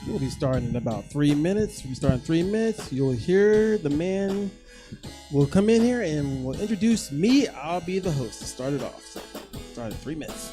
We'll be starting in about 3 minutes. We'll start in 3 minutes. You'll hear the man will come in here and will introduce me. I'll be the host to start it off. So start in 3 minutes.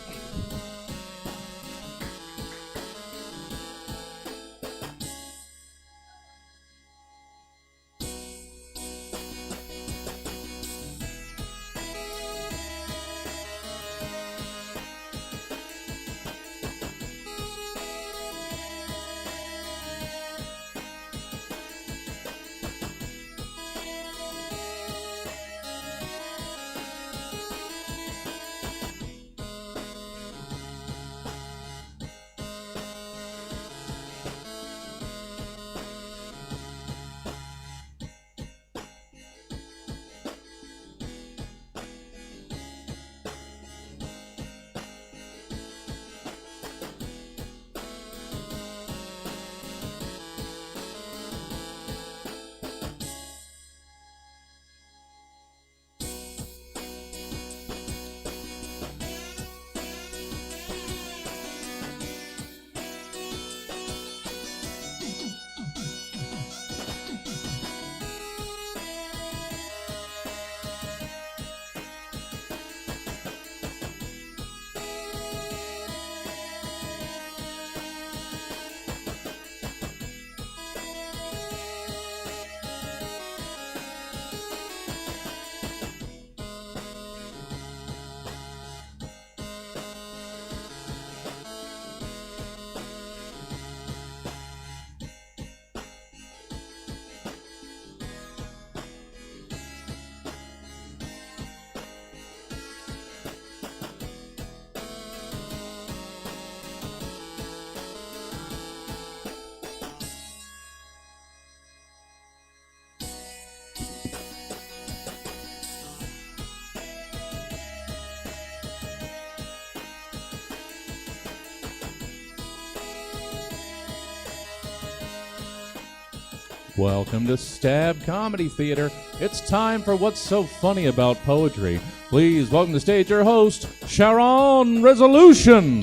Welcome to Stab Comedy Theater. It's time for What's So Funny About Poetry. Please welcome to the stage your host, Sharon Resolution.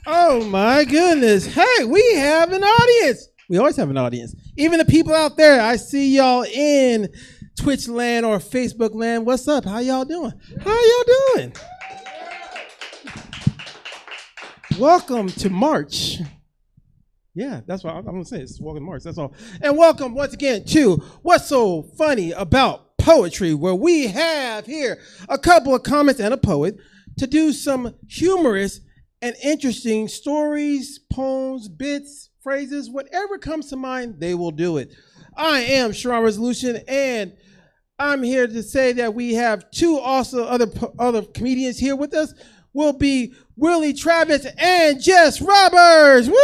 Oh my goodness. Hey, we have an audience. We always have an audience. Even the people out there, I see y'all in Twitch land or Facebook land. What's up? How y'all doing? How y'all doing? Welcome to March. Yeah, that's what I'm going to say. It's welcome to March. That's all. And welcome once again to What's So Funny About Poetry, where we have here a couple of comics and a poet to do some humorous and interesting stories, poems, bits, phrases, whatever comes to mind, they will do it. I am Sharon Resolution, and I'm here to say that we have two also other comedians here with us. Will be Willie Travis and Jess Roberts. Woo!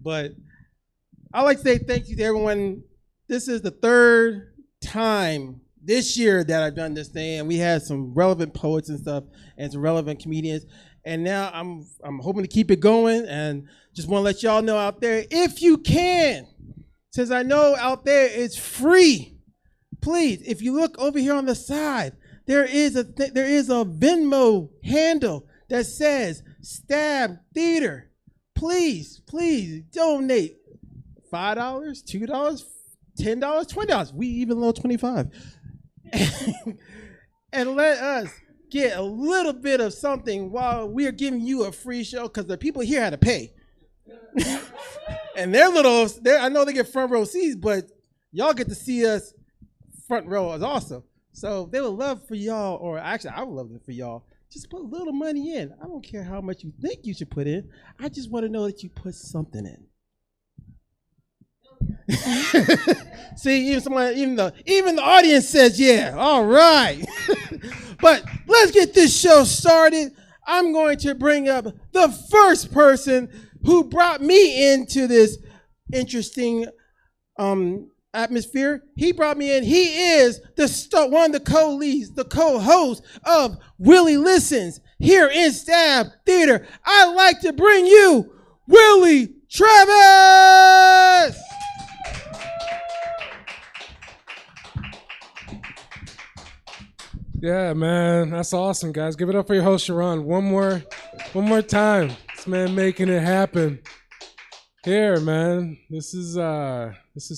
But I like to say thank you to everyone. This is the third time this year that I've done this thing, and we had some relevant poets and stuff and some relevant comedians. And now I'm hoping to keep it going, and just want to let y'all know out there, if you can, since I know out there it's free. Please, if you look over here on the side, there is a Venmo handle that says Stab Theater. Please donate $5, $2, $10, $20. We even low $25, and let us get a little bit of something while we are giving you a free show, because the people here had to pay, and I know they get front row seats, but y'all get to see us. Front row is awesome. So they would love for y'all, or actually I would love it for y'all, just put a little money in. I don't care how much you think you should put in. I just want to know that you put something in. See, even the audience says yeah. All right. But let's get this show started. I'm going to bring up the first person who brought me into this interesting atmosphere. He brought me in. He is one of the co-leads, the co-host of Willie Listens here in Stab Theater. I'd like to bring you Willie Travis. Yeah, man, that's awesome, guys. Give it up for your host, Sharon. One more time. This man making it happen. Here, man. This is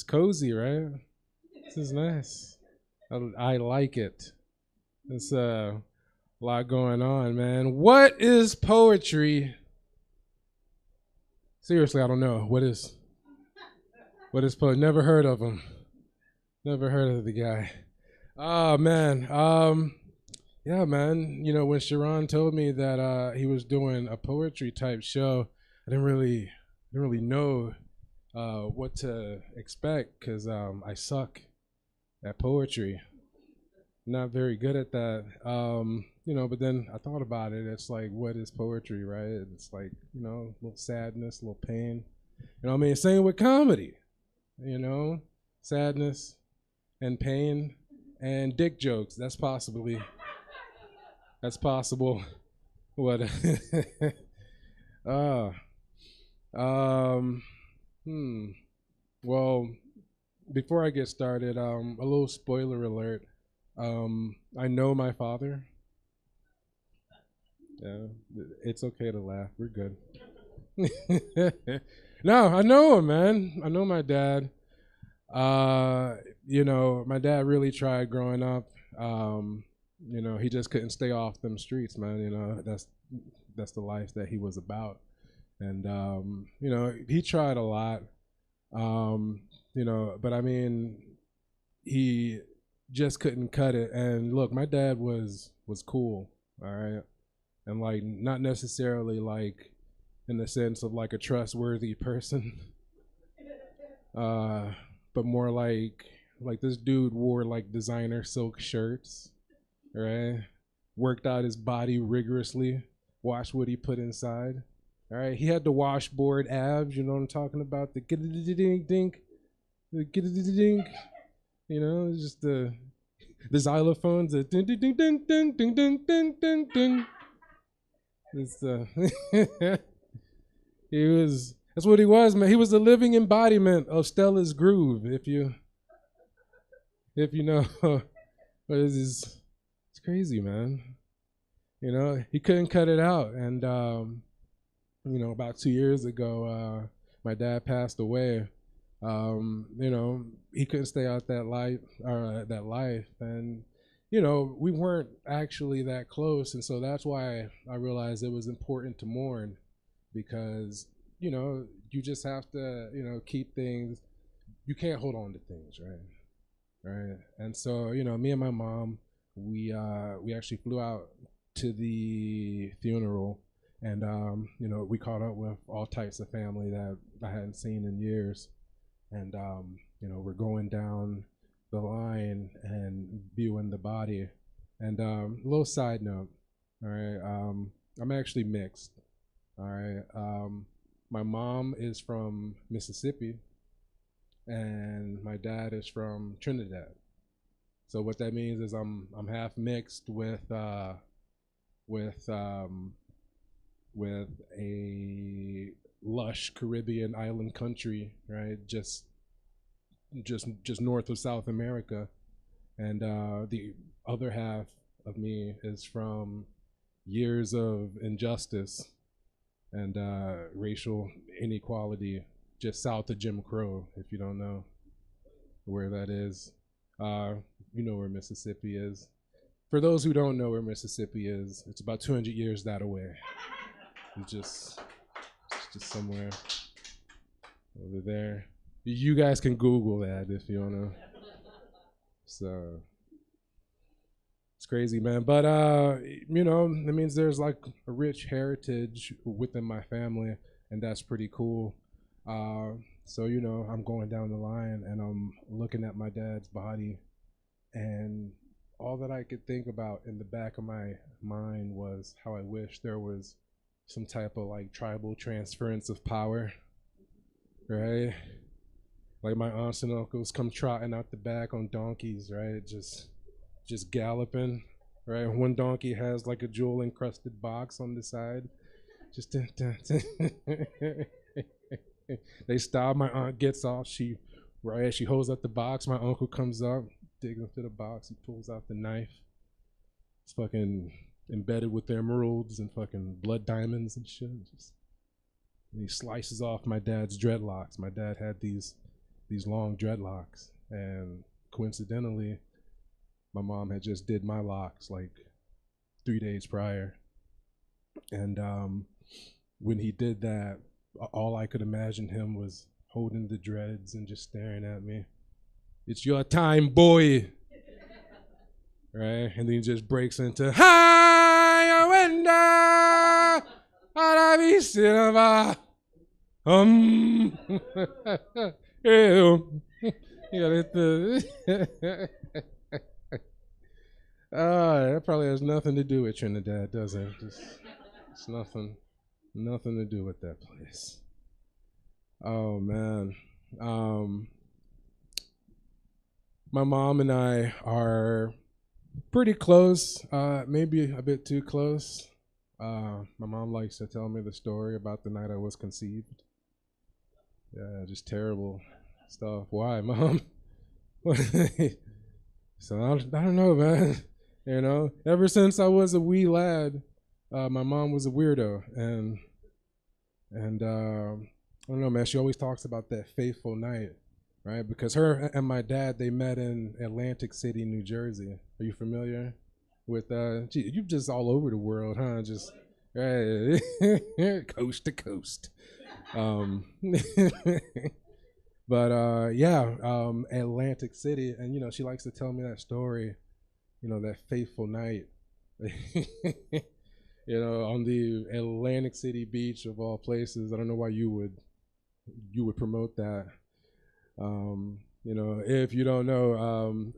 cozy, right? This is nice. I like it. There's a lot going on, man. What is poetry? Seriously, I don't know. What is poetry? Never heard of him. Never heard of the guy. Oh man. Yeah, man. You know, when Sharon told me that he was doing a poetry type show, I didn't really know what to expect because I suck at poetry. Not very good at that. You know, but then I thought about it. It's like, what is poetry, right? It's like, you know, a little sadness, a little pain. You know what I mean? Same with comedy. You know, sadness and pain and dick jokes. That's possible. What? uh, Well, before I get started, a little spoiler alert. I know my father. Yeah, it's okay to laugh. We're good. No, I know him, man. I know my dad. You know, my dad really tried growing up. You know, he just couldn't stay off them streets, man. You know, that's the life that he was about. And you know, he tried a lot. You know, but I mean, he just couldn't cut it. And look, my dad was cool, all right, and like not necessarily like in the sense of like a trustworthy person, but more like this dude wore like designer silk shirts, right? Worked out his body rigorously, watched what he put inside. All right, he had the washboard abs, you know what I'm talking about? The ding ding, the ding, you know, it's just the xylophones, the ding ding ding ding ding ding ding ding ding ding. It's that's what he was, man. He was the living embodiment of Stella's groove, if you know. But it's crazy, man. You know, he couldn't cut it out, and you know, about 2 years ago, my dad passed away. You know, he couldn't stay out that life, and you know, we weren't actually that close, and so that's why I realized it was important to mourn, because you know, you just have to, you know, keep things. You can't hold on to things, right? And so, you know, me and my mom, we actually flew out to the funeral. And, you know, we caught up with all types of family that I hadn't seen in years. And, you know, we're going down the line and viewing the body. And a little side note, all right, I'm actually mixed, all right. My mom is from Mississippi, and my dad is from Trinidad. So what that means is I'm half mixed with a lush Caribbean island country, right? Just north of South America, and the other half of me is from years of injustice and racial inequality, just south of Jim Crow. If you don't know where that is, you know where Mississippi is. For those who don't know where Mississippi is, it's about 200 years that away. It's just somewhere over there. You guys can Google that if you wanna. So it's crazy, man. But you know, it means there's like a rich heritage within my family, and that's pretty cool. So you know, I'm going down the line and I'm looking at my dad's body, and all that I could think about in the back of my mind was how I wish there was some type of like tribal transference of power, right? Like my aunts and uncles come trotting out the back on donkeys, right? Just galloping, right? One donkey has like a jewel encrusted box on the side. Just dun, dun, dun. They stop. My aunt gets off. She holds up the box. My uncle comes up, digs into the box. He pulls out the knife. It's fucking embedded with emeralds and fucking blood diamonds and shit. And he slices off my dad's dreadlocks. My dad had these long dreadlocks, and coincidentally, my mom had just did my locks like 3 days prior. And when he did that, all I could imagine him was holding the dreads and just staring at me. It's your time, boy. Right? And then he just breaks into Hi, Wenda, Arabi Cinema. Ew. You gotta hit the. That probably has nothing to do with Trinidad, does it? It's nothing to do with that place. Oh man. My mom and I are pretty close, maybe a bit too close. My mom likes to tell me the story about the night I was conceived. Yeah, just terrible stuff. Why, Mom? So I don't know, man. You know, ever since I was a wee lad, my mom was a weirdo, and I don't know, man. She always talks about that fateful night, right? Because her and my dad, they met in Atlantic City, New Jersey. Are you familiar with? Gee, you just all over the world, huh? Just right, coast to coast. But yeah, Atlantic City, and you know, she likes to tell me that story. You know, that fateful night. You know, on the Atlantic City beach of all places. I don't know why you would promote that. You know, if you don't know,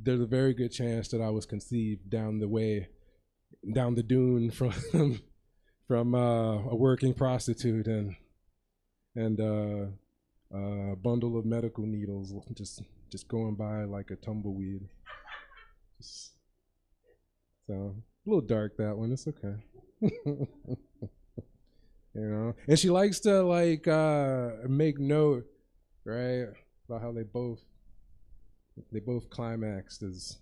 there's a very good chance that I was conceived down the dune from a working prostitute and a bundle of medical needles just going by like a tumbleweed. So a little dark, that one. It's okay. You know, and she likes to like make note, right, about how they both climaxed as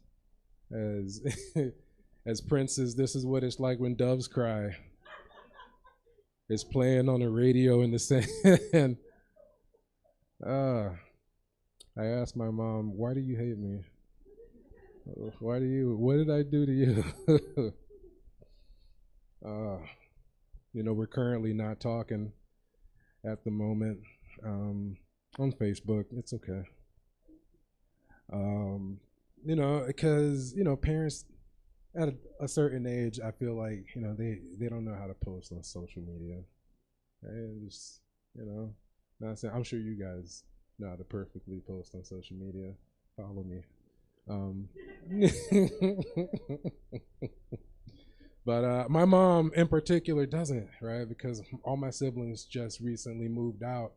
as Prince's "This Is What It's Like When Doves Cry" is playing on the radio in the sand. I asked my mom, "Why do you hate me? What did I do to you?" You know, we're currently not talking at the moment on Facebook. It's okay. You know, because, you know, parents at a certain age, I feel like, you know, they don't know how to post on social media. Right? Just, you know, not saying, I'm sure you guys know how to perfectly post on social media. Follow me. But my mom in particular doesn't, right? Because all my siblings just recently moved out.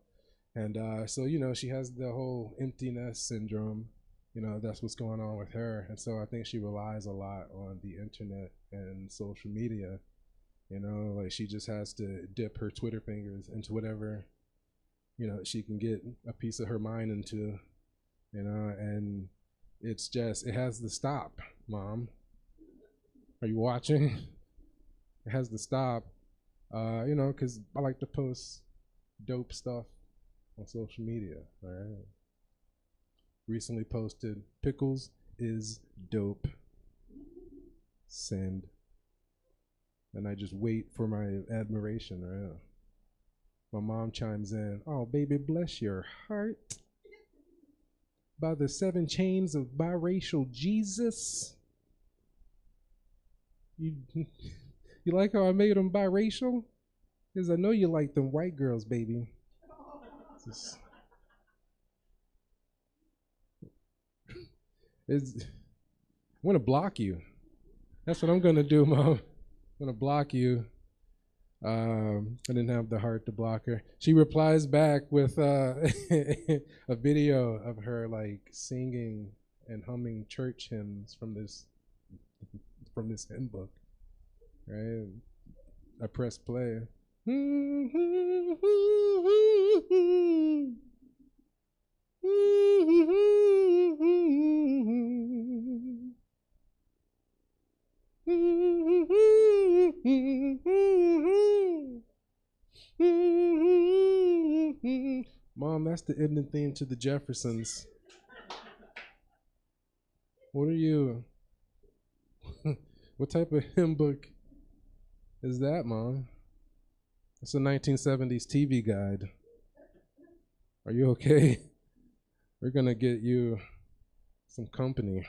And so, you know, she has the whole empty nest syndrome. You know, that's what's going on with her. And so I think she relies a lot on the internet and social media. You know, like she just has to dip her Twitter fingers into whatever, you know, she can get a piece of her mind into, you know, and it's just, it has to stop, Mom. Are you watching? It has to stop, you know, because I like to post dope stuff on social media, all right? Recently posted, "Pickles is dope. Send." And I just wait for my admiration, right? My mom chimes in, "Oh, baby, bless your heart. By the 7 chains of biracial Jesus." You like how I made them biracial? Because I know you like them white girls, baby. I'm going to block you. That's what I'm going to do, Mom. I'm going to block you. I didn't have the heart to block her. She replies back with a video of her like singing and humming church hymns from this hymn book. Right? I press play. Mom, that's the ending theme to the Jeffersons. What are you? What type of hymn book is that, Mom? It's a 1970s TV guide. Are you okay? We're gonna get you some company.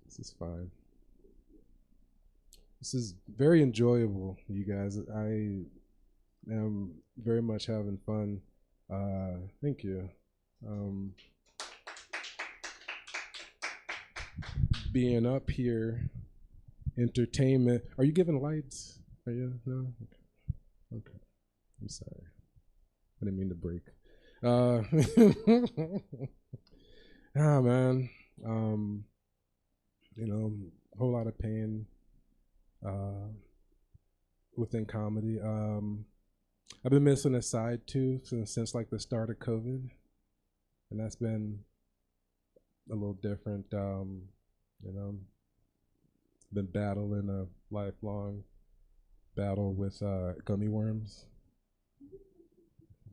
This is fine. This is very enjoyable, you guys. I am very much having fun. Thank you. Being up here, entertainment. Are you giving lights? Are you? No? Okay. I'm sorry. I didn't mean to break. Man. A whole lot of pain within comedy. I've been missing a side tooth since like the start of COVID, and that's been a little different. Been battling a lifelong battle with gummy worms.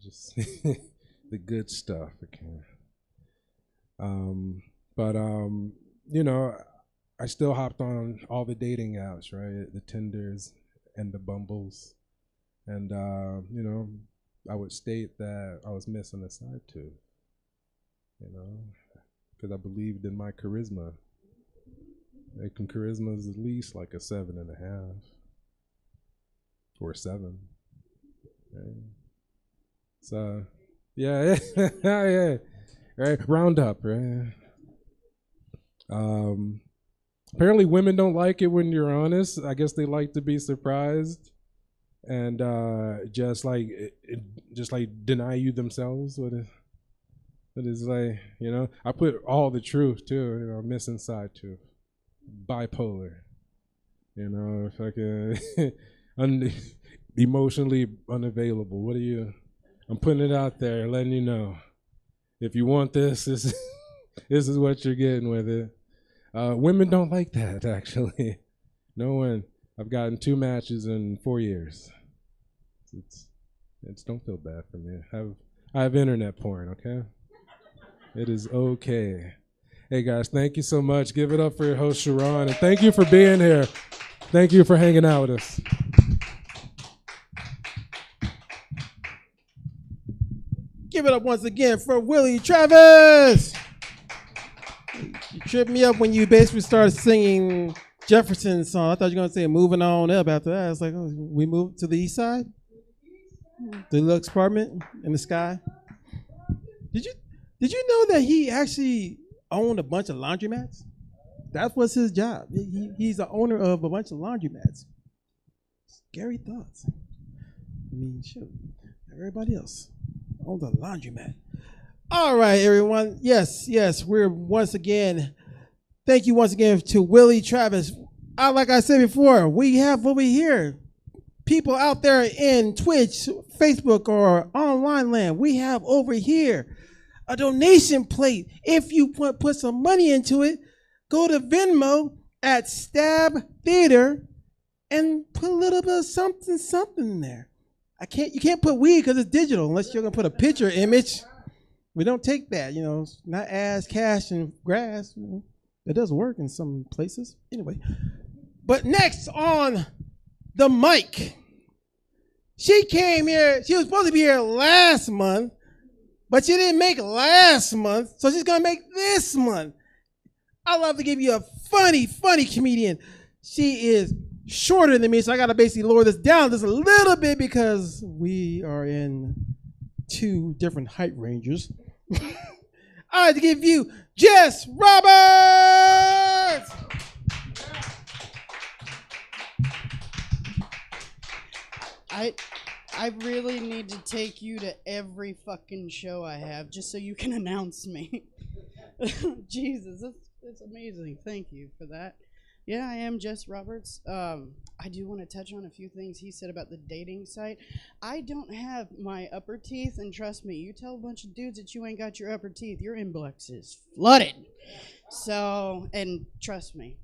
Just the good stuff. I still hopped on all the dating apps, right? The Tinders and the Bumbles. And, I would state that I was missing a side tooth, because I believed in my charisma. Charisma is at least like a 7.5 or a 7. Right? So, yeah, yeah, right. Round up, right? Apparently, women don't like it when you're honest. I guess they like to be surprised and just like deny you themselves. What is like, I put all the truth too. Missing side tooth, bipolar. If I can, emotionally unavailable. What are you? I'm putting it out there, letting you know. If you want this is what you're getting with it. Women don't like that, actually. No one. I've gotten 2 matches in 4 years. It's don't feel bad for me. I have internet porn, okay? It is okay. Hey guys, thank you so much. Give it up for your host, Sharon, and thank you for being here. Thank you for hanging out with us. Give it up once again for Willie Travis. You tripped me up when you basically started singing Jefferson's song. I thought you were going to say Moving On Up after that. I was like, oh, we moved to the east side? The deluxe apartment in the sky? Did you know that he actually owned a bunch of laundromats? That was his job. He's the owner of a bunch of laundromats. Scary thoughts. I mean, shoot, everybody else owns a laundromat. All right, everyone. Yes, we're once again, thank you once again to Willie Travis. Like I said before, we have over here people out there in Twitch, Facebook, or online land. We have over here a donation plate. If you put some money into it, go to Venmo at Stab Theater and put a little bit of something there. You can't put weed because it's digital unless you're gonna put a picture image. We don't take that, not as cash and grass. It does work in some places. Anyway, but next on the mic, she came here. She was supposed to be here last month, but she didn't make last month, so she's gonna make this month. I love to give you a funny comedian. She is shorter than me, so I gotta basically lower this down just a little bit because we are in 2 different height ranges. I like to give you Jess Roberts. I really need to take you to every fucking show I have just so you can announce me. Jesus, that's amazing. Thank you for that. Yeah, I am Jess Roberts. I do want to touch on a few things he said about the dating site. I don't have my upper teeth, and trust me, you tell a bunch of dudes that you ain't got your upper teeth, your inbox is flooded. So, and trust me,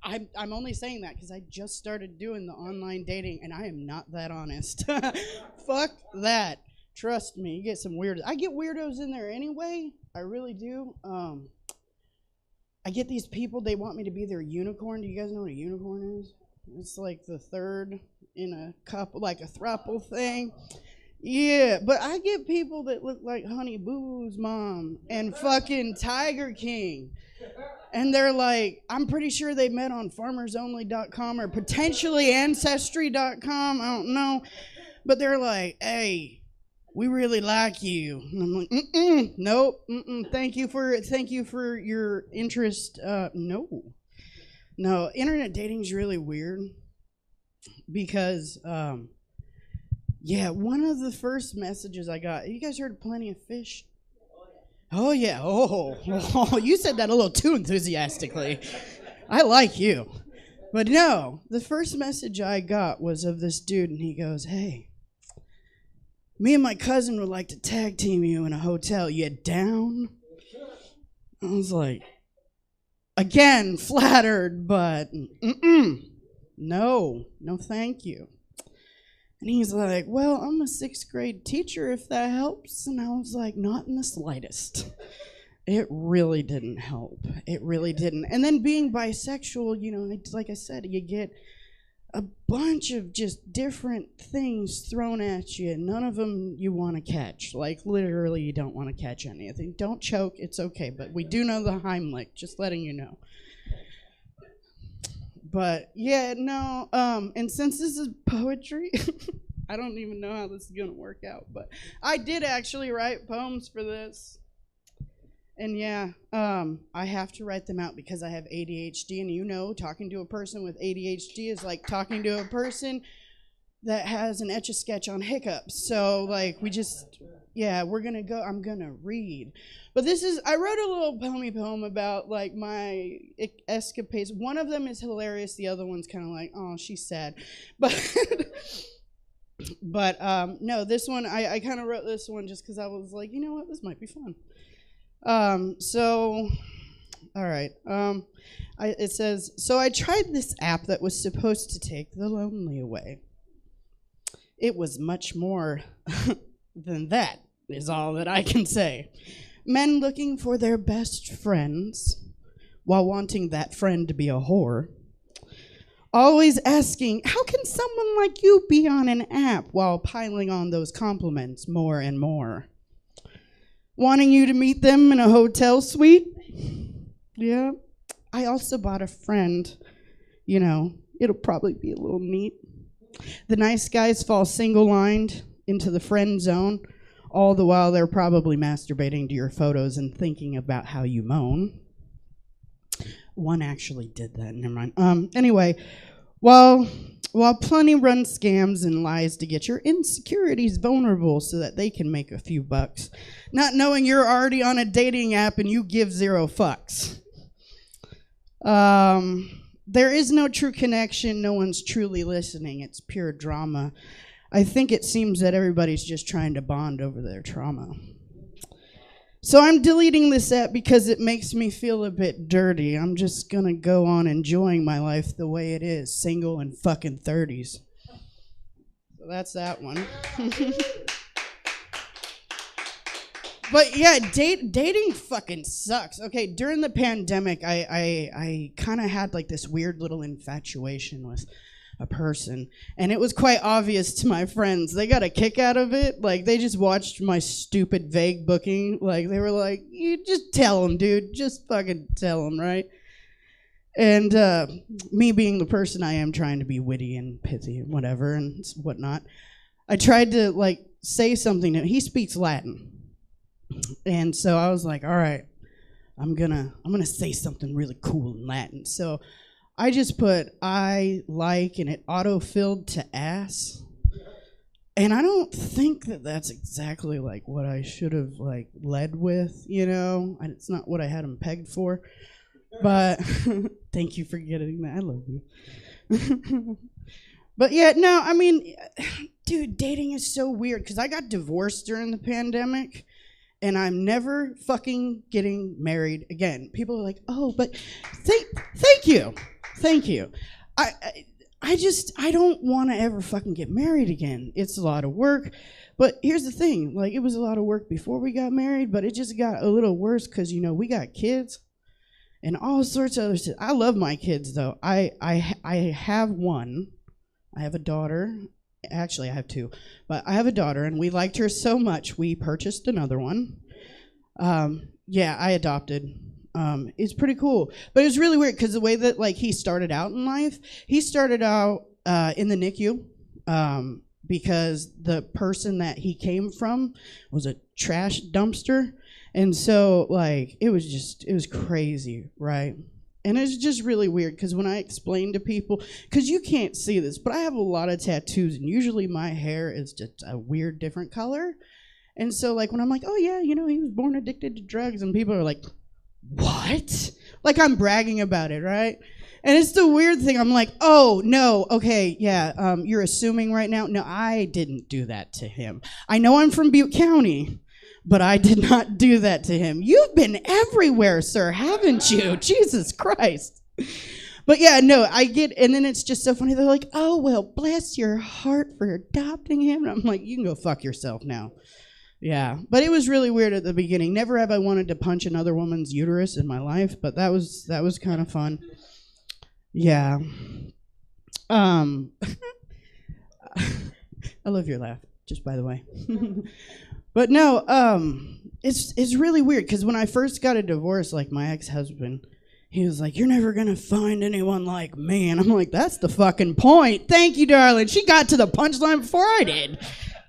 I'm only saying that because I just started doing the online dating, and I am not that honest. Fuck that. Trust me, you get some weirdos. I get weirdos in there anyway. I really do. I get these people, they want me to be their unicorn. Do you guys know what a unicorn is? It's like the third in a couple, like a throuple thing. Yeah, but I get people that look like Honey Boo Boo's mom and fucking Tiger King. And they're like, I'm pretty sure they met on farmersonly.com or potentially ancestry.com. I don't know. But they're like, hey, we really like you. And I'm like, nope, thank you for your interest. No, internet dating is really weird because, yeah, one of the first messages I got, you guys heard of Plenty of Fish? Oh, yeah. Oh, you said that a little too enthusiastically. I like you. But no, the first message I got was of this dude, and he goes, hey, me and my cousin would like to tag team you in a hotel. You down? I was like, again, flattered, but no, thank you. And he's like, well, I'm a 6th grade teacher, if that helps. And I was like, not in the slightest. It really didn't help. It really didn't. And then being bisexual, you know, like I said, you get a bunch of just different things thrown at you. None of them you want to catch. Like, literally, you don't want to catch anything. Don't choke. It's okay. But we do know the Heimlich, just letting you know. But yeah, no, and since this is poetry, I don't even know how this is gonna work out, but I did actually write poems for this. And yeah, I have to write them out because I have ADHD, and you know, talking to a person with ADHD is like talking to a person that has an Etch-a-Sketch on hiccups. So like I'm gonna read. But I wrote a little poem about like my escapades. One of them is hilarious. The other one's kind of like, oh, she's sad. But no, this one, I kind of wrote this one just because I was like, you know what, this might be fun. So, all right. It says, so I tried this app that was supposed to take the lonely away. It was much more than that, is all that I can say. Men looking for their best friends while wanting that friend to be a whore. Always asking, how can someone like you be on an app while piling on those compliments more and more? Wanting you to meet them in a hotel suite? Yeah. I also bought a friend. You know, it'll probably be a little neat. The nice guys fall single-lined into the friend zone, all the while they're probably masturbating to your photos and thinking about how you moan. One actually did that, never mind. Anyway, while plenty run scams and lies to get your insecurities vulnerable so that they can make a few bucks, not knowing you're already on a dating app and you give 0 fucks. There is no true connection, no one's truly listening, it's pure drama. I think it seems that everybody's just trying to bond over their trauma. So I'm deleting this app because it makes me feel a bit dirty. I'm just gonna go on enjoying my life the way it is, single and fucking 30s. So that's that one. But yeah, dating fucking sucks. Okay, during the pandemic, I kind of had like this weird little infatuation with a person, and it was quite obvious to my friends. They got a kick out of it. Like, they just watched my stupid vague booking. Like, they were like, you just tell them, dude. Just fucking tell them, right? And me being the person I am, trying to be witty and pithy and whatever and whatnot, I tried to like say something to him. He speaks Latin. And so I was like, all right, I'm gonna say something really cool in Latin. So I just put I like, and it auto-filled to ass. And I don't think that that's exactly like what I should have like led with, you know? And it's not what I had him pegged for. But thank you for getting that. I love you. But yeah, no, I mean, dude, dating is so weird because I got divorced during the pandemic. And I'm never fucking getting married again. People are like, oh, but thank you. Thank you. I don't want to ever fucking get married again. It's a lot of work. But here's the thing, like, it was a lot of work before we got married, but it just got a little worse because, you know, we got kids and all sorts of other shit. I love my kids, though. I have one. I have a daughter. Actually, I have two. But I have a daughter, and we liked her so much, we purchased another one. Yeah, I adopted. It's pretty cool. But it was really weird because the way that, like, he started out in life, he started out in the NICU. Because the person that he came from was a trash dumpster. And so, like, it was crazy, right? And it's just really weird because when I explain to people, because you can't see this, but I have a lot of tattoos, and usually my hair is just a weird, different color. And so, like, when I'm like, oh, yeah, you know, he was born addicted to drugs, and people are like, what? Like, I'm bragging about it, right? And it's the weird thing. I'm like, oh, no, okay, yeah, you're assuming right now? No, I didn't do that to him. I know I'm from Butte County, but I did not do that to him. You've been everywhere, sir, haven't you? Jesus Christ. But yeah, no, I get, and then it's just so funny. They're like, oh, well, bless your heart for adopting him. And I'm like, you can go fuck yourself now. Yeah, but it was really weird at the beginning. Never have I wanted to punch another woman's uterus in my life, but that was kind of fun. Yeah. I love your laugh, just by the way. But no, it's really weird because when I first got a divorce, like my ex-husband, he was like, you're never going to find anyone like me. And I'm like, that's the fucking point. Thank you, darling. She got to the punchline before I did.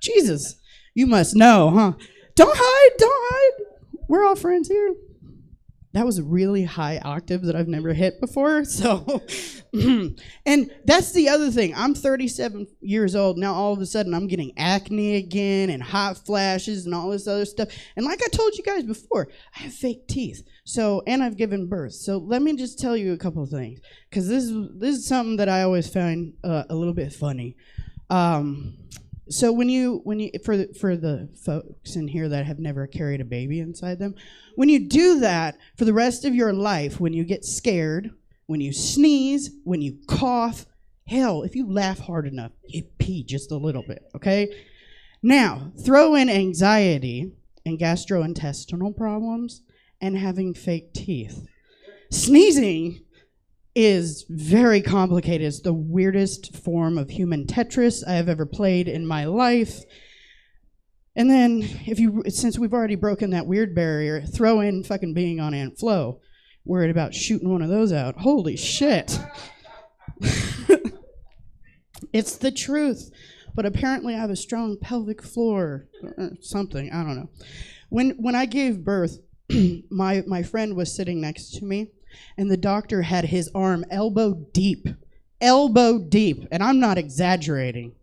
Jesus, you must know, huh? Don't hide. We're all friends here. That was a really high octave that I've never hit before. So, and that's the other thing. I'm 37 years old. Now all of a sudden I'm getting acne again and hot flashes and all this other stuff. And like I told you guys before, I have fake teeth. So, and I've given birth. So let me just tell you a couple of things. Because this is something that I always find a little bit funny. So when you for the folks in here that have never carried a baby inside them, when you do that for the rest of your life, when you get scared, when you sneeze, when you cough, hell, if you laugh hard enough, you pee just a little bit, okay? Now, throw in anxiety and gastrointestinal problems and having fake teeth. Sneezing is very complicated. It's the weirdest form of human Tetris I have ever played in my life. And then, since we've already broken that weird barrier, throw in fucking being on Aunt Flo, worried about shooting one of those out. Holy shit. It's the truth. But apparently I have a strong pelvic floor or something. I don't know. When I gave birth, my friend was sitting next to me, and the doctor had his arm elbow deep, and I'm not exaggerating,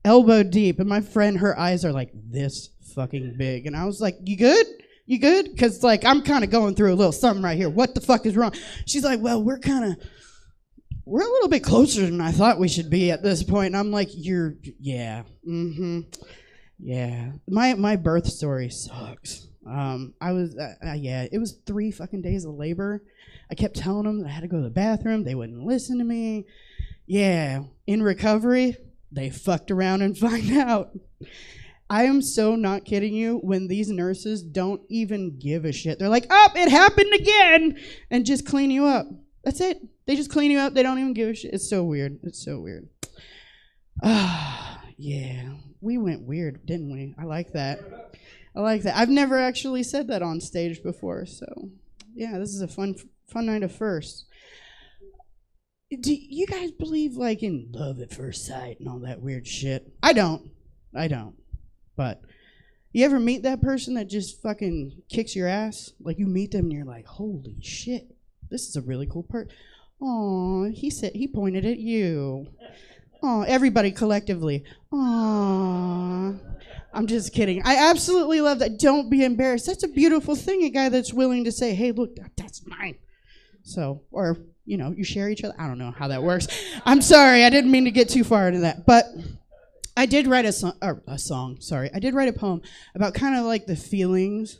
elbow deep, and my friend, her eyes are like this fucking big, and I was like, you good? Because, like, I'm kind of going through a little something right here. What the fuck is wrong? She's like, well, we're a little bit closer than I thought we should be at this point. And I'm like, yeah. My birth story sucks. It was 3 fucking days of labor. I kept telling them that I had to go to the bathroom. They wouldn't listen to me. Yeah, in recovery, they fucked around and find out. I am so not kidding you when these nurses don't even give a shit. They're like, oh, it happened again, and just clean you up. That's it. They just clean you up. They don't even give a shit. It's so weird. Yeah. We went weird, didn't we? I like that. I've never actually said that on stage before, so yeah, this is a fun night of firsts. Do you guys believe, like, in love at first sight and all that weird shit? I don't. But you ever meet that person that just fucking kicks your ass? Like, you meet them and you're like, holy shit, this is a really cool person. Aw, he pointed at you. Aw, everybody collectively. Aw. I'm just kidding. I absolutely love that. Don't be embarrassed. That's a beautiful thing, a guy that's willing to say, hey, look, that's mine. So, or, you share each other. I don't know how that works. I'm sorry. I didn't mean to get too far into that. But I did write I did write a poem about kind of like the feelings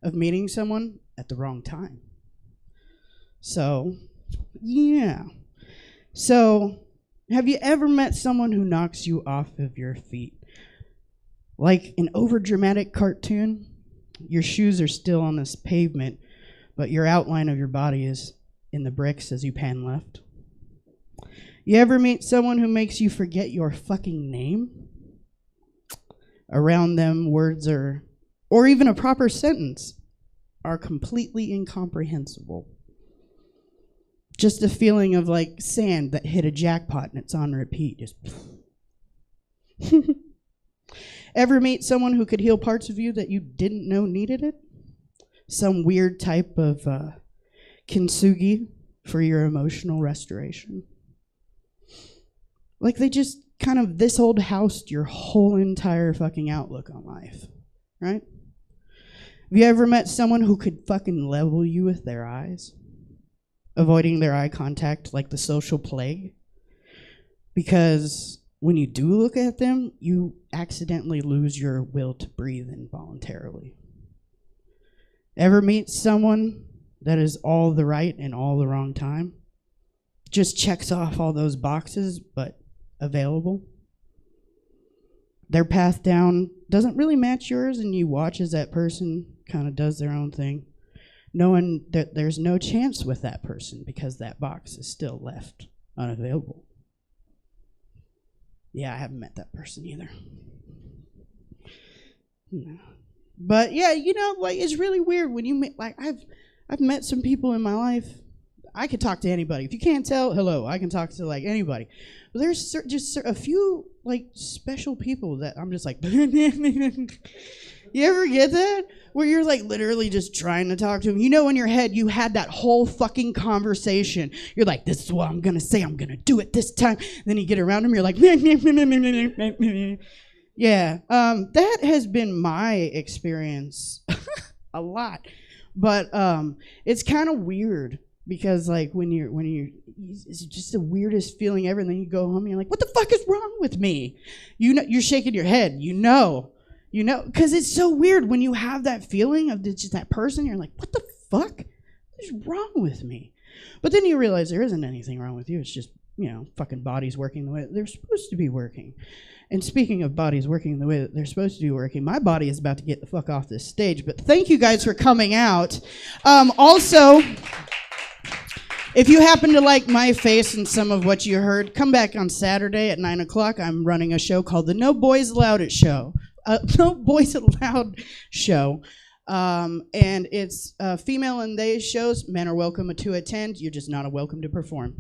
of meeting someone at the wrong time. So, yeah. So, have you ever met someone who knocks you off of your feet? Like an overdramatic cartoon? Your shoes are still on this pavement, but your outline of your body is in the bricks as you pan left. You ever meet someone who makes you forget your fucking name? Around them, words or even a proper sentence are completely incomprehensible. Just a feeling of like sand that hit a jackpot and it's on repeat. Just Ever meet someone who could heal parts of you that you didn't know needed it? Some weird type of kintsugi for your emotional restoration? Like they just kind of this old housed your whole entire fucking outlook on life, right? Have you ever met someone who could fucking level you with their eyes? Avoiding their eye contact like the social plague? Because when you do look at them, you accidentally lose your will to breathe involuntarily. Ever meet someone that is all the right and all the wrong time? Just checks off all those boxes, but available? Their path down doesn't really match yours, and you watch as that person kind of does their own thing, knowing that there's no chance with that person because that box is still left unavailable. Yeah, I haven't met that person either. No. But yeah, you know, like it's really weird when you meet, like I've met some people in my life. I could talk to anybody. If you can't tell, hello, I can talk to like anybody. But there's just a few like special people that I'm just like, you ever get that? Where you're like literally just trying to talk to them. You know, in your head, you had that whole fucking conversation. You're like, this is what I'm going to say. I'm going to do it this time. And then you get around them. You're like, yeah. That has been my experience a lot. But it's kind of weird. Because like when you're, it's just the weirdest feeling ever. And then you go home and you're like, what the fuck is wrong with me? You know, you're shaking your head. You know, because it's so weird when you have that feeling of just that person. You're like, what the fuck? What is wrong with me? But then you realize there isn't anything wrong with you. It's just, you know, fucking bodies working the way that they're supposed to be working. And speaking of bodies working the way that they're supposed to be working, my body is about to get the fuck off this stage. But thank you guys for coming out. Also, if you happen to like my face and some of what you heard, come back on Saturday at 9 o'clock. I'm running a show called the No Boys Allowed Show. No Boys Allowed Show. And it's female and they shows. Men are welcome to attend. You're just not welcome to perform.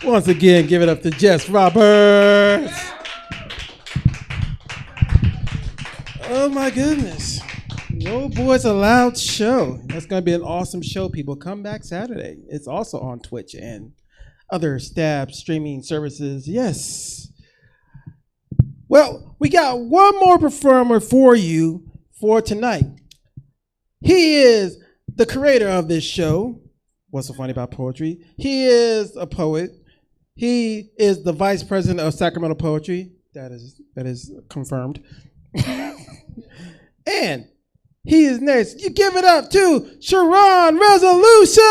Once again, give it up to Jess Roberts. Oh my goodness. No Boys Allowed show. That's going to be an awesome show, people. Come back Saturday. It's also on Twitch and other Stab streaming services. Yes. Well, we got one more performer for you for tonight. He is the creator of this show. What's so funny about poetry? He is a poet. He is the vice president of Sacramento Poetry. That is confirmed. And he is next. You give it up to Sharon Resolution.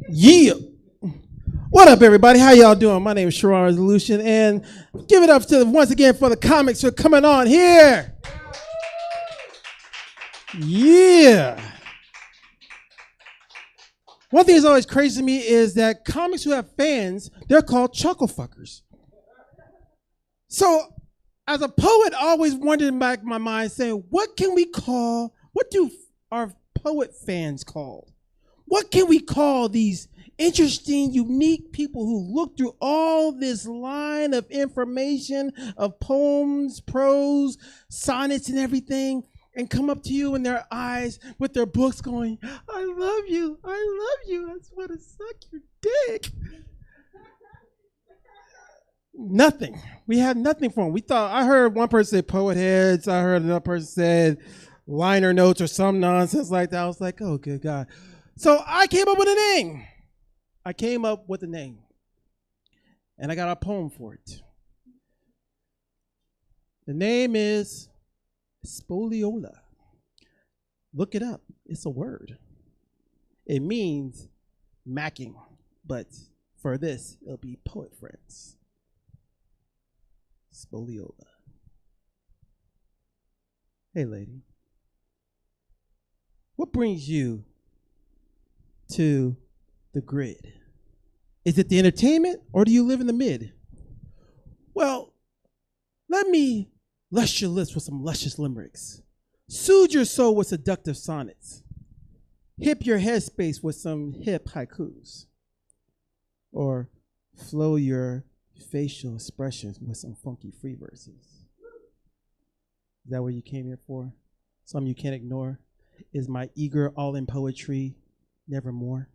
Yeah. What up, everybody? How y'all doing? My name is Sharon Resolution, and give it up to once again for the comics for coming on here. Yeah. One thing that's always crazy to me is that comics who have fans, they're called chuckle fuckers. So, as a poet, I always wondered in back of my mind, saying, what do our poet fans called? What can we call these interesting, unique people who look through all this line of information of poems, prose, sonnets, and everything, and come up to you in their eyes with their books going, I love you, I just want to suck your dick. Nothing. We had nothing for them. I heard one person say poet heads, I heard another person said liner notes or some nonsense like that. I was like, oh, good God. So I came up with a name. and I got a poem for it. The name is Spoliola. Look it up. It's a word. It means macking, but for this, it'll be poet friends. Spoliola. Hey, lady. What brings you to the grid? Is it the entertainment, or do you live in the mid? Well, let me lush your lips with some luscious limericks. Soothe your soul with seductive sonnets. Hip your headspace with some hip haikus. Or flow your facial expressions with some funky free verses. Is that what you came here for? Something you can't ignore? Is my eager all in poetry nevermore?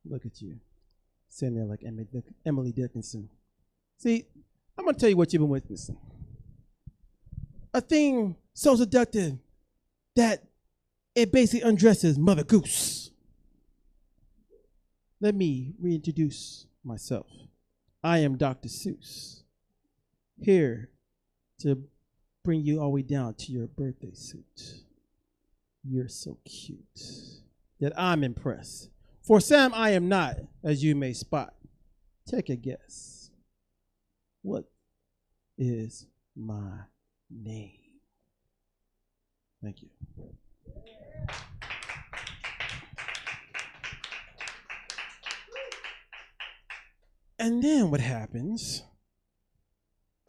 Look at you, sitting there like Emily Dickinson. See, I'm gonna tell you what you've been witnessing. A thing so seductive that it basically undresses Mother Goose. Let me reintroduce myself. I am Dr. Seuss, here to bring you all the way down to your birthday suit. You're so cute that I'm impressed. For Sam, I am not, as you may spot. Take a guess. What is my name? Thank you. And then what happens?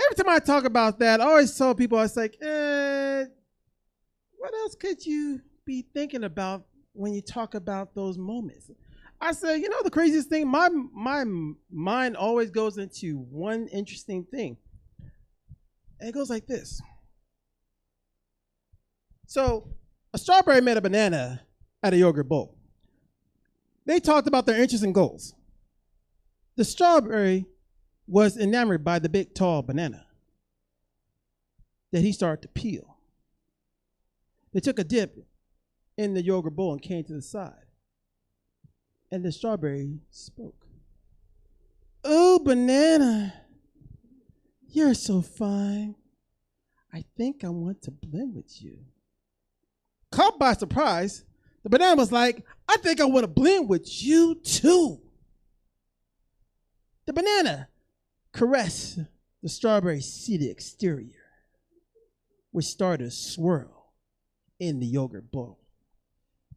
Every time I talk about that, I always tell people, I was like, what else could you be thinking about when you talk about those moments? I said, you know, the craziest thing, my mind always goes into one interesting thing. And it goes like this. So a strawberry met a banana at a yogurt bowl. They talked about their interests and goals. The strawberry was enamored by the big, tall banana that he started to peel. They took a dip in the yogurt bowl and came to the side. And the strawberry spoke. Oh, banana, you're so fine. I think I want to blend with you. Caught by surprise, the banana was like, I think I want to blend with you too. The banana caressed the strawberry's seedy exterior, which started to swirl in the yogurt bowl.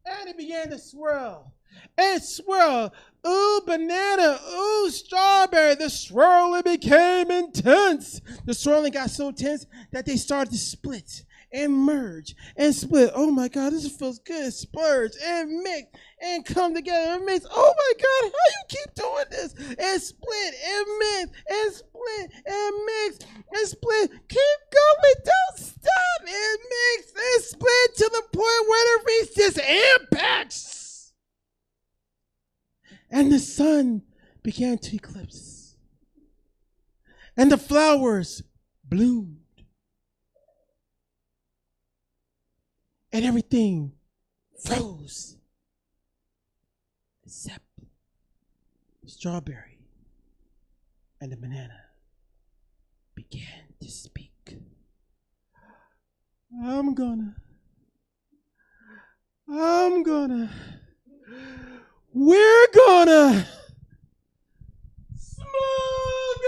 And it began to swirl and swirl. Ooh, banana, ooh, strawberry. The swirling became intense. The swirling got so intense that they started to split and merge and split. Oh my God, this feels good. Splurge and mix and come together and mix. Oh my God, how you keep doing this? And split and mix and split and mix and split. Keep going, don't stop and mix and split to the point where it reaches impacts. And the sun began to eclipse. And the flowers bloomed. And everything froze except the strawberry and the banana began to speak. I'm gonna, we're gonna smooth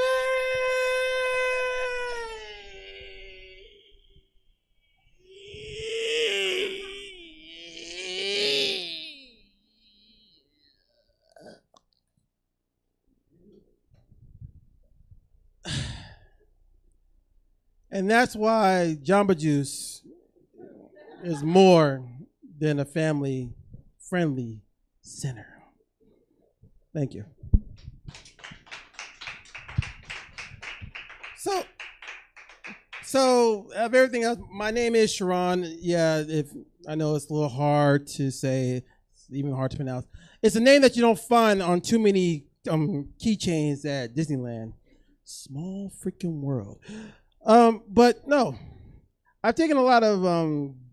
And that's why Jamba Juice is more than a family-friendly center. Thank you. So of everything else, my name is Sharon. Yeah, if I know it's a little hard to say, it's even hard to pronounce. It's a name that you don't find on too many keychains at Disneyland. Small freaking world. But no, I've taken a lot of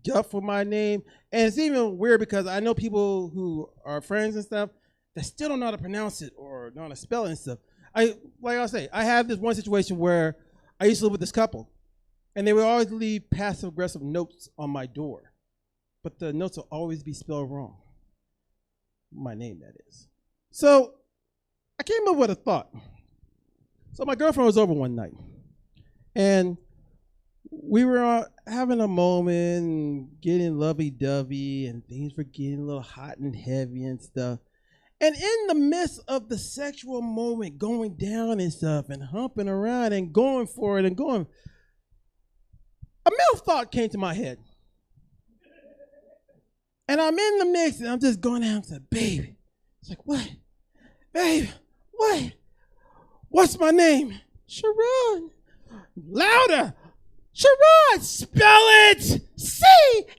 guff for my name, and it's even weird because I know people who are friends and stuff that still don't know how to pronounce it or know how to spell it and stuff. like I say, I have this one situation where I used to live with this couple, and they would always leave passive aggressive notes on my door, but the notes will always be spelled wrong. My name, that is. So I came up with a thought. So my girlfriend was over one night, and we were having a moment, getting lovey-dovey, and things were getting a little hot and heavy and stuff. And in the midst of the sexual moment, going down and stuff, and humping around and going for it and going, a middle thought came to my head. And I'm in the mix, and I'm just going out and said, babe. It's like, what? Babe, what? What's my name? Sharon. Louder. Sharon, spell it. C-H-A-R-R-O-N.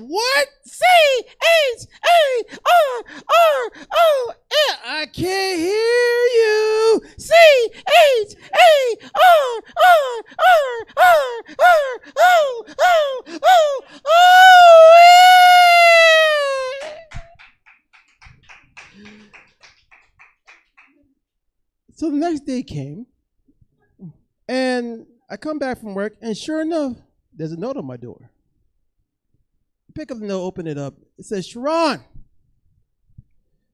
What? C-H-A-R-R-O-N. I can't hear you. C-H-A-R-R-O-O-O-O-O-N. So the next day came, and I come back from work, and sure enough, there's a note on my door. Pick up the note, open it up. It says, Sharon,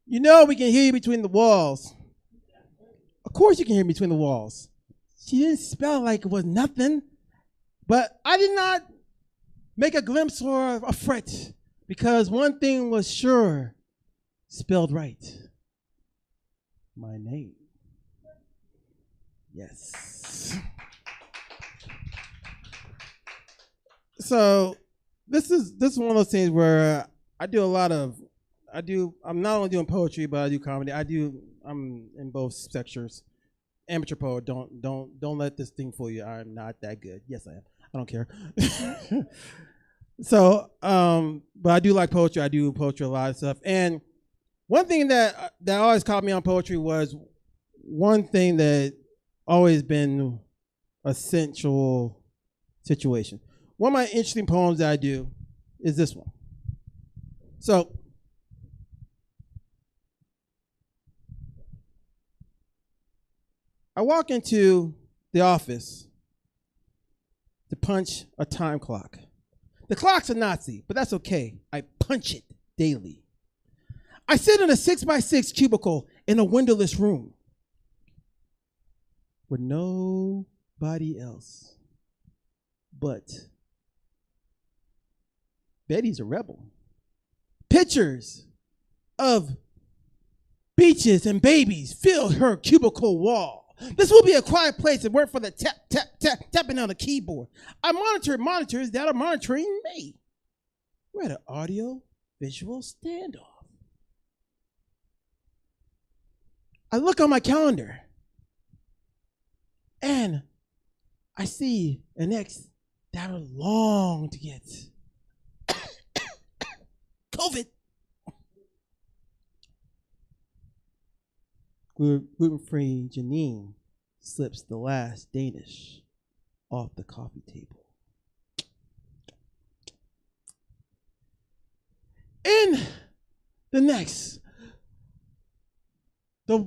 you know we can hear you between the walls. Of course you can hear me between the walls. She didn't spell it like it was nothing, but I did not make a glimpse or a fret, because one thing was sure, spelled right. My name. Yes. So this is one of those things where I'm not only doing poetry, but I do comedy. I'm in both sectors. Amateur poet, don't let this thing fool you. I'm not that good. Yes, I am. I don't care. So, but I do like poetry. I do poetry, a lot of stuff. And one thing that always caught me on poetry was one thing that always been a central situation. One of my interesting poems that I do is this one. So, I walk into the office to punch a time clock. The clock's a Nazi, but that's okay. I punch it daily. I sit in a 6x6 cubicle in a windowless room with nobody else but Betty's a rebel. Pictures of beaches and babies fill her cubicle wall. This will be a quiet place and work for the tapping on the keyboard. I monitor monitors that are monitoring me. We're at an audio visual standoff. I look on my calendar and I see an ex that I long to get. COVID. Gluten-free Janine slips the last Danish off the coffee table. In the next, the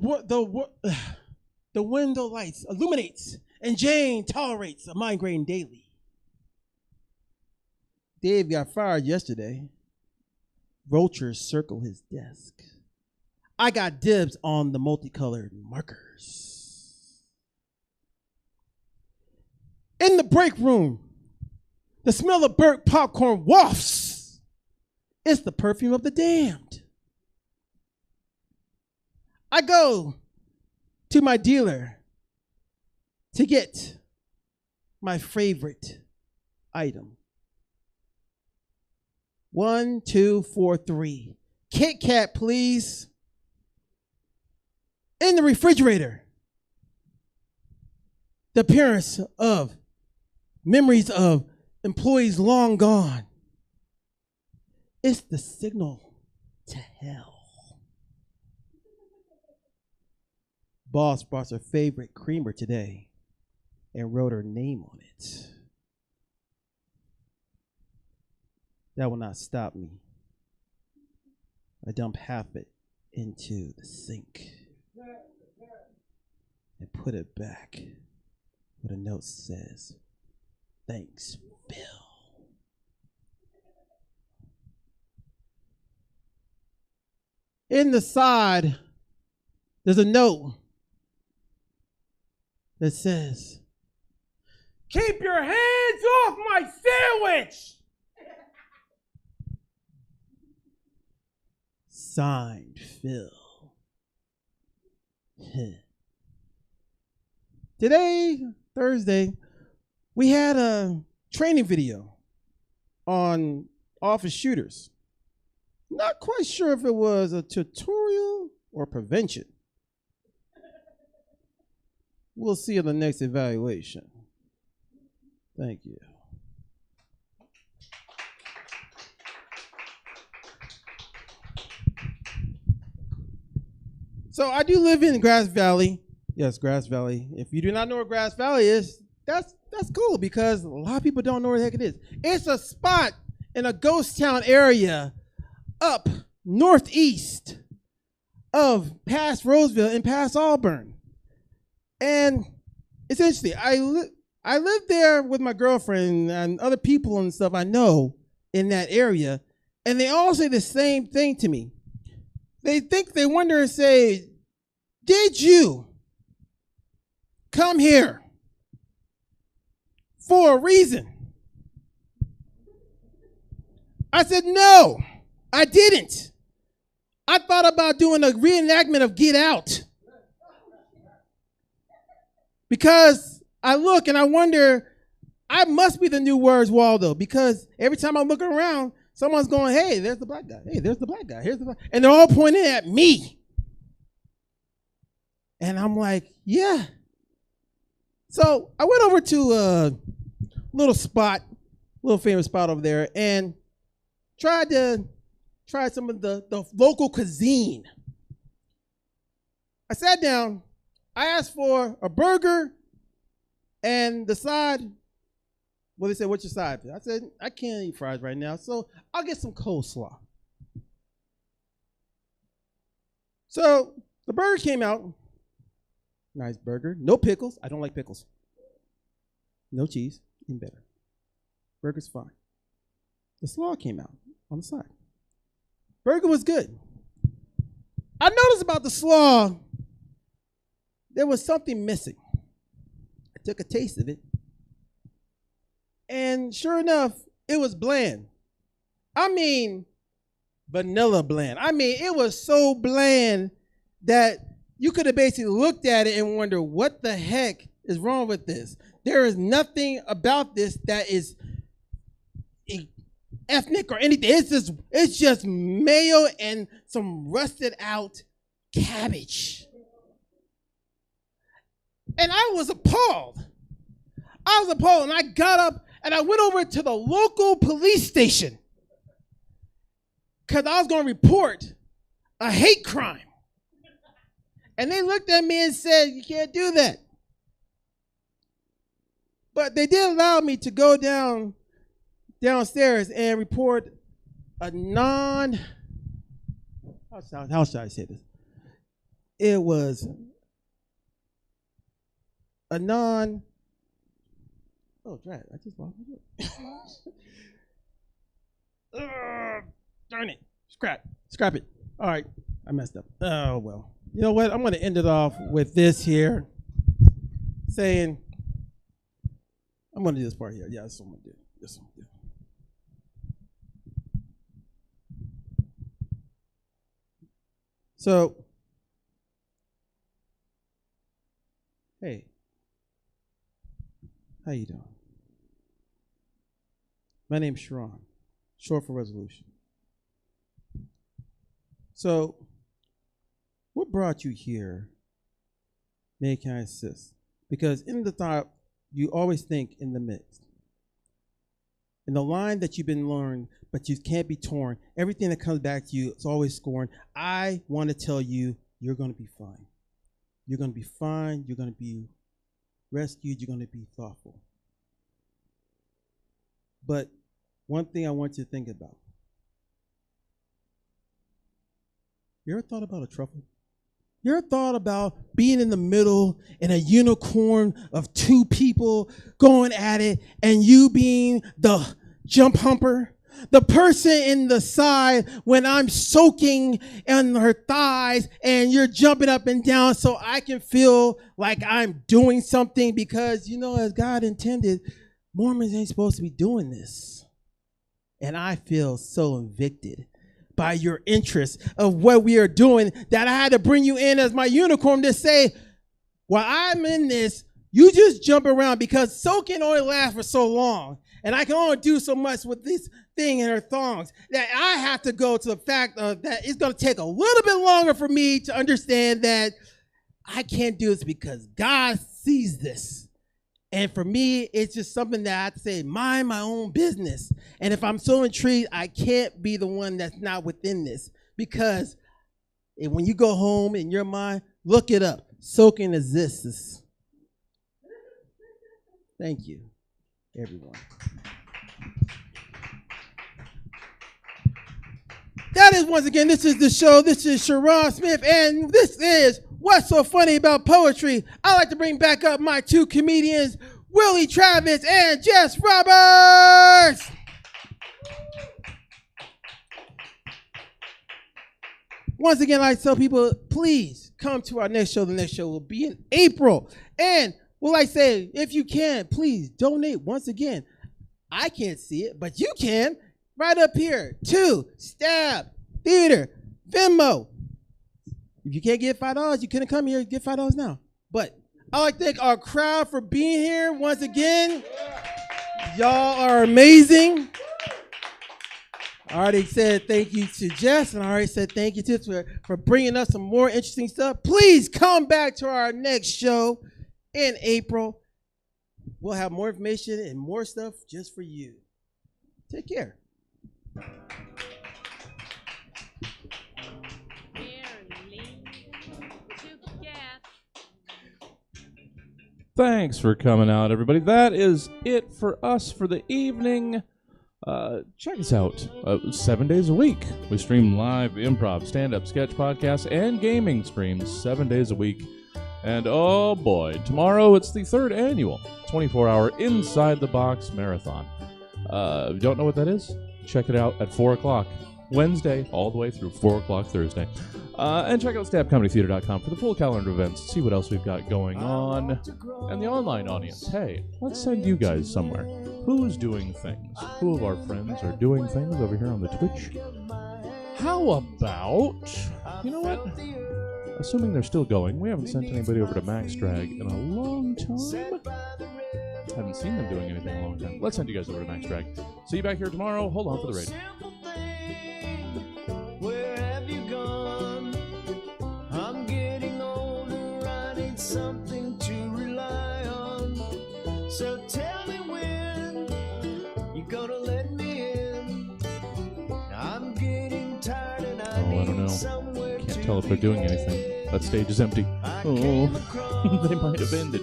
window lights illuminates, and Jane tolerates a migraine daily. Dave got fired yesterday. Vultures circle his desk. I got dibs on the multicolored markers. In the break room, the smell of burnt popcorn wafts. It's the perfume of the damned. I go to my dealer to get my favorite item. 1, 2, 4, 3. Kit Kat, please. In the refrigerator, the appearance of memories of employees long gone. It's the signal to hell. Boss brought her favorite creamer today and wrote her name on it. That will not stop me. I dump half it into the sink and put it back where the note says, "Thanks, Bill." In the side, there's a note that says, "Keep your hands off my sandwich." Signed, Phil. Today, Thursday, we had a training video on office shooters. Not quite sure if it was a tutorial or prevention. We'll see in the next evaluation. Thank you. So I do live in Grass Valley. Yes, Grass Valley. If you do not know where Grass Valley is, that's cool because a lot of people don't know where the heck it is. It's a spot in a ghost town area up northeast of past Roseville and past Auburn. And it's interesting. I lived there with my girlfriend and other people and stuff I know in that area, and they all say the same thing to me. They wonder and say, "Did you come here for a reason?" I said, "No, I didn't. I thought about doing a reenactment of Get Out." Because I look and I wonder, I must be the new Where's Waldo, because every time I look around, someone's going, "Hey, there's the black guy. Hey, there's the black guy. Here's the black," and they're all pointing at me. And I'm like, yeah. So I went over to a little famous spot over there, and tried some of the local cuisine. I sat down. I asked for a burger and the side. Well, they said, "What's your side?" I said, "I can't eat fries right now, so I'll get some coleslaw." So the burger came out. Nice burger. No pickles. I don't like pickles. No cheese. Even better. Burger's fine. The slaw came out on the side. Burger was good. I noticed about the slaw, there was something missing. I took a taste of it, and sure enough, it was bland. I mean, vanilla bland. I mean, it was so bland that you could have basically looked at it and wondered, what the heck is wrong with this? There is nothing about this that is ethnic or anything. It's just mayo and some rusted out cabbage. And I was appalled. And I got up and I went over to the local police station because I was going to report a hate crime. And they looked at me and said, "You can't do that." But they did allow me to go downstairs and report a how should I say this? It was a oh, drat, I just lost my darn it. Scrap it. All right, I messed up. Oh, well. You know what? I'm going to end it off with this here, saying, I'm going to do this part here. Yeah, that's what I'm going to do. This one. Yeah. So, hey, how you doing? My name's Sharon, short for Resolution. So, what brought you here? May can I assist? Because in the thought, you always think in the midst. In the line that you've been learned, but you can't be torn. Everything that comes back to you, it's always scorned. I want to tell you, you're going to be fine. You're going to be fine. You're going to be rescued. You're going to be thoughtful. But one thing I want you to think about. You ever thought about a truffle? You ever thought about being in the middle in a unicorn of two people going at it and you being the jump humper? The person in the side when I'm soaking in her thighs and you're jumping up and down so I can feel like I'm doing something because, as God intended, Mormons ain't supposed to be doing this. And I feel so evicted by your interest of what we are doing that I had to bring you in as my unicorn to say, while I'm in this, you just jump around because soaking only lasts for so long. And I can only do so much with this thing in her thongs that I have to go to the fact of that it's going to take a little bit longer for me to understand that I can't do this because God sees this. And for me, it's just something that I have to say, mind my own business. And if I'm so intrigued, I can't be the one that's not within this. Because when you go home in your mind, look it up. Soaking exists. Thank you, everyone. That is, once again, this is the show. This is Sharon Smith, and this is What's So Funny About Poetry. I like to bring back up my two comedians, Willie Travis and Jess Roberts. Once again, I tell people, please come to our next show. The next show will be in April. And well, I say, if you can, please donate. Once again, I can't see it, but you can. Right up here, to Stab Theater, Venmo. If you can't get $5, you couldn't come here. Get $5 now. But I like to thank our crowd for being here once again. Y'all are amazing. I already said thank you to Jess, and I already said thank you to for bringing us some more interesting stuff. Please come back to our next show in April. We'll have more information and more stuff just for you. Take care. Thanks for coming out, everybody. That is it for us for the evening. Check us out 7 days a week. We stream live improv, stand-up, sketch podcasts, and gaming streams 7 days a week. And oh boy, tomorrow it's the 3rd annual 24-hour Inside the Box Marathon. If you don't know what that is, check it out at 4 o'clock Wednesday all the way through 4 o'clock Thursday. And check out stabcomedytheater.com for the full calendar of events, see what else we've got going on. And the online audience, hey, let's send you guys somewhere. Who's doing things? Who of our friends are doing things over here on the Twitch? How about, you know what? Assuming they're still going, we haven't sent anybody over to Max Drag in a long time. Haven't seen them doing anything in a long time. Let's send you guys over to Max Drag. See you back here tomorrow. Hold on for the raid. Where have you gone? I'm getting older, I need something to rely on. So tell me when you're gonna let me in. I'm getting tired and I need somewhere to Can't tell if they're doing anything. That stage is empty. Oh, they might have ended.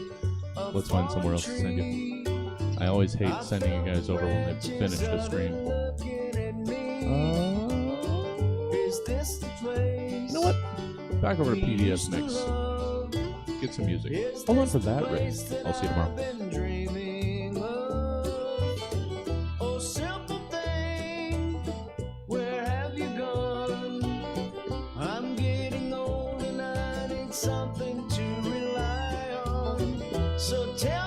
Let's find somewhere else to send you. I always hate sending you guys over when they've finished the stream. You know what? Back over to PDS Mix. Get some music. Hold on for that, Rick. I'll see you tomorrow. Oh, simple thing, where have you gone? I'm getting old and I need something to rely on. So tell